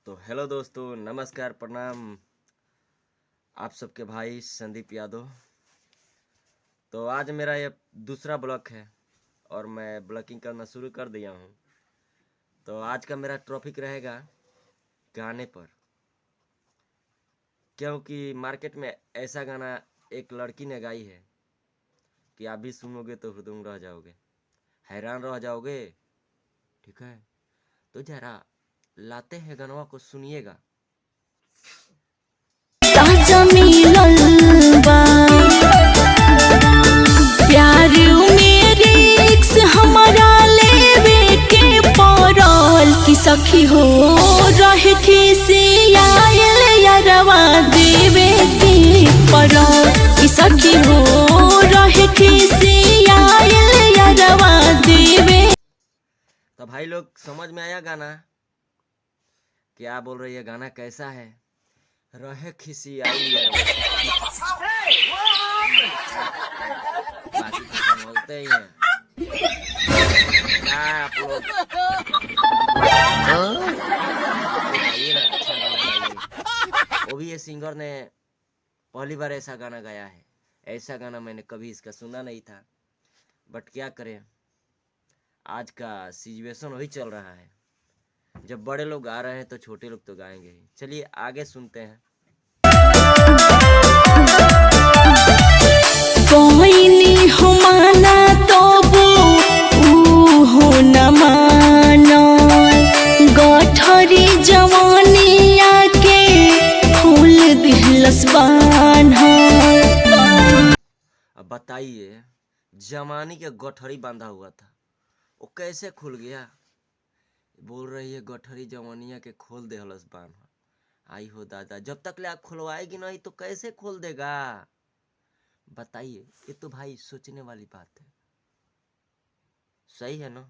तो हेलो दोस्तों, नमस्कार, प्रणाम। आप सबके भाई संदीप यादव। तो आज मेरा ये दूसरा ब्लॉग है और मैं ब्लॉगिंग करना शुरू कर दिया हूँ। तो आज का मेरा टॉपिक रहेगा गाने पर, क्योंकि मार्केट में ऐसा गाना एक लड़की ने गाई है कि आप भी सुनोगे तो हृदय रह जाओगे, हैरान रह जाओगे। ठीक है, तो जरा लाते हैं गानवा को, सुनिएगा। ताजा मिलल बा प्यार में रिक्स हमरा लेवे के पड़ल कि सखी हो रहे खिसियायल यारवा देवे के पड़ल कि सखी हो रहे खिसियायल यारवा देवे। तो भाई लोग, समझ में आया गाना? क्या बोल रही है? गाना कैसा है? रहे खिसी आई यारवा से बाकी तो समझते ही हैं। क्या आप लोग गाइए ना, अच्छा गाना गाइए। वो भी ये सिंगर ने पहली बार ऐसा गाना गाया है। ऐसा गाना मैंने कभी इसका सुना नहीं था, बट क्या करें, आज का सिचुएशन वही चल रहा है। जब बड़े लोग गा रहे हैं तो छोटे लोग तो गाएंगे ही। चलिए आगे सुनते हैं। कोइनी हो माना तबु हो न मानो गठरी जवानिया के फूल दिलस बान्हा। अब बताइए, जमानी के गठरी बांधा हुआ था, वो कैसे खुल गया? बोल रही है गठरी जवानिया के खोल दे हलस बांध। आई हो दादा, जब तक ले आप खुलवाएगी नहीं तो कैसे खोल देगा? बताइए, ये तो भाई सोचने वाली बात है। सही है ना?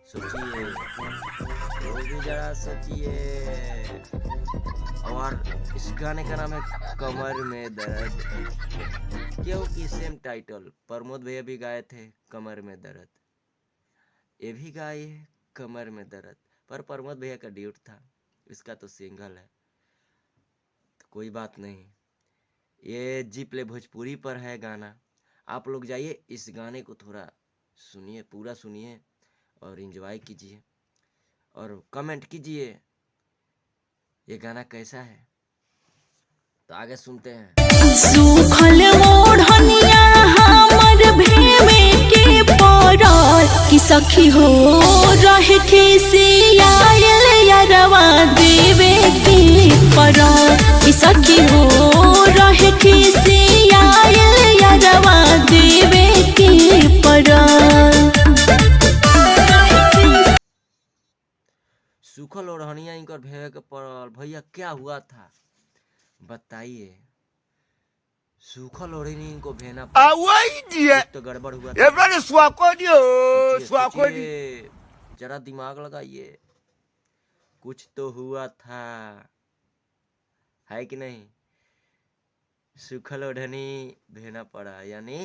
सोचिए, वो भी जरा सोचिए। और इस गाने का नाम है कमर में दर्द, क्योंकि सेम टाइटल प्रमोद भैया भी गाए थे, कमर में दर्द। ये भी गाए है कमर में दर्द, पर प्रमोद भैया का ड्यूट था, इसका तो सिंगल है। तो कोई बात नहीं, ये जी प्ले भोजपुरी पर है गाना। आप लोग जाइए, इस गाने को थोड़ा सुनिए, पूरा सुनिए और एंजॉय कीजिए और कमेंट कीजिए ये गाना कैसा है। तो आगे सुनते हैं। सूखल ओढ़निया हमर भेवे के पड़ल कि सखी हो रहे खिसियायल यारवा देवे के पड़ल कि सखी हो रहे खिसियायल यारवा देवे के पड़ल। सूखल ओढ़निया इनकर भेवे के पड़ल। भैया क्या हुआ था बताइए? सूखल ओढ़नी इनको भेना पड़ा, कुछ तो गड़बड़ हुआ था। सोचिए सोचिए, जरा दिमाग लगाइए, कुछ तो हुआ था, है कि नहीं? सूखल ओढ़नी भेना पड़ा, यानी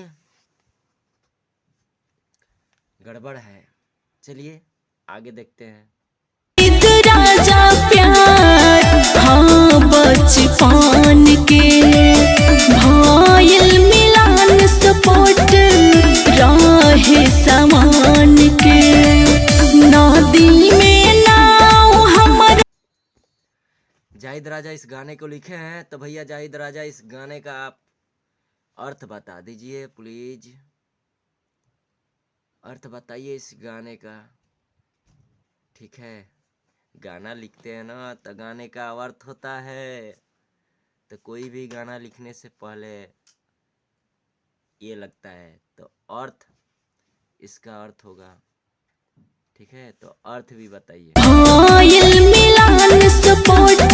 गड़बड़ है। चलिए आगे देखते हैं। राजा प्यार हाँ बचपन के भायल मिलान सपोर्ट रहे समान के नदी में नाव हमर। जाहिद राजा इस गाने को लिखे हैं, तो भैया जाहिद राजा इस गाने का आप अर्थ बता दीजिए प्लीज। अर्थ बताइए इस गाने का। ठीक है, गाना लिखते हैं ना तो गाने का अर्थ होता है। तो कोई भी गाना लिखने से पहले ये लगता है, तो अर्थ, इसका अर्थ होगा। ठीक है, तो अर्थ भी बताइए। भायल मिलान सपोर्ट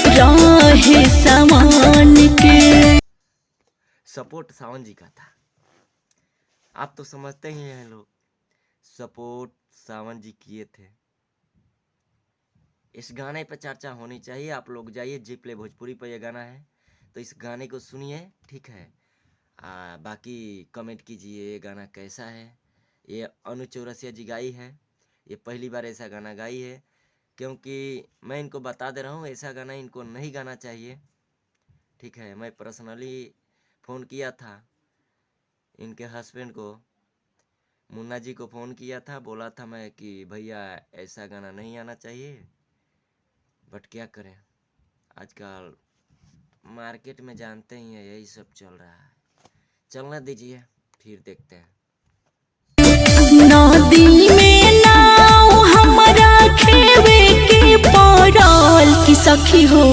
रहे समान के। सपोर्ट सावन जी का था, आप तो समझते ही हैं लोग। सपोर्ट सावन जी किए थे। इस गाने पर चर्चा होनी चाहिए। आप लोग जाइए, जी प्ले भोजपुरी पर यह गाना है, तो इस गाने को सुनिए। ठीक है, बाकी कमेंट कीजिए ये गाना कैसा है। ये अनु चौरसिया जी गाई है, ये पहली बार ऐसा गाना गाई है। क्योंकि मैं इनको बता दे रहा हूँ ऐसा गाना इनको नहीं गाना चाहिए। ठीक है, मैं पर्सनली फ़ोन किया था इनके हस्बैंड को, मुन्ना जी को फ़ोन किया था, बोला था मैं कि भैया ऐसा गाना नहीं आना चाहिए। बट क्या करें, आजकल मार्केट में जानते ही हैं यही सब चल रहा है। चलना दीजिए, फिर देखते हैं। नदी में नाव हमरा खेवे के पड़ल कि सखी हो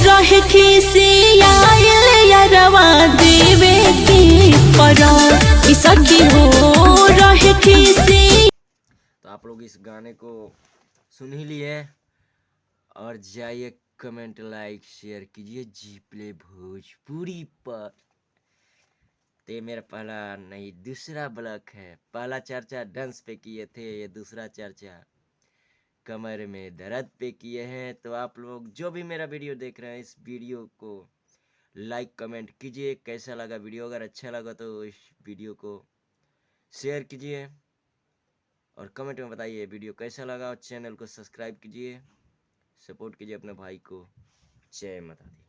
रहे खिसियाइल यारवा देवे के पड़ल कि सखी हो रहे खिसी। तो आप लोग इस गाने को सुन ही लिए और जाइए कमेंट लाइक शेयर कीजिए जी प्ले भोजपुरी पर। तो ये मेरा पहला नहीं दूसरा ब्लॉग है। पहला चर्चा डांस पे किए थे, ये दूसरा चर्चा कमर में दर्द पे किए हैं। तो आप लोग जो भी मेरा वीडियो देख रहे हैं इस वीडियो को लाइक कमेंट कीजिए। कैसा लगा वीडियो, अगर अच्छा लगा तो इस वीडियो को शेयर कीजिए और कमेंट में बताइए वीडियो कैसा लगा। और चैनल को सब्सक्राइब कीजिए, सपोर्ट कीजिए अपने भाई को। जय माता दी।